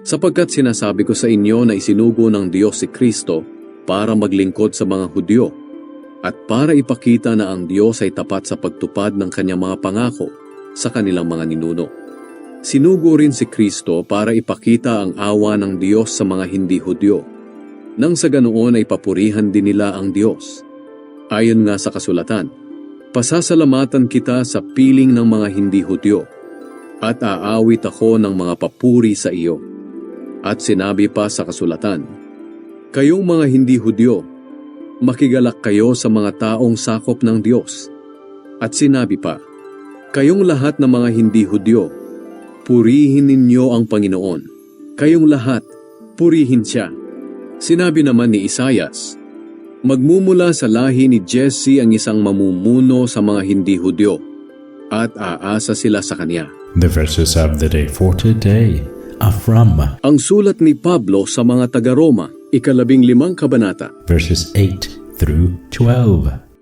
Sapagkat sinasabi ko sa inyo na isinugo ng Diyos si Kristo para maglingkod sa mga Hudyo at para ipakita na ang Diyos ay tapat sa pagtupad ng kanyang mga pangako sa kanilang mga ninuno. Sinugo rin si Kristo para ipakita ang awa ng Diyos sa mga hindi Hudyo, nang sa ganoon ay papurihan din nila ang Diyos. Ayon nga sa kasulatan, pasasalamatan kita sa piling ng mga hindi Hudyo, at aawit ako ng mga papuri sa iyo. At sinabi pa sa kasulatan, kayong mga hindi Hudyo, makigalak kayo sa mga taong sakop ng Diyos. At sinabi pa, kayong lahat ng mga hindi Hudyo, purihin ninyo ang Panginoon. Kayong lahat, purihin siya. Sinabi naman ni Isaias, magmumula sa lahi ni Jesse ang isang mamumuno sa mga hindi Hudyo, at aasa sila sa kanya. The verses of the day for today are from Ang sulat ni Pablo sa mga taga-Roma, 15 kabanata. verses 8 through 12.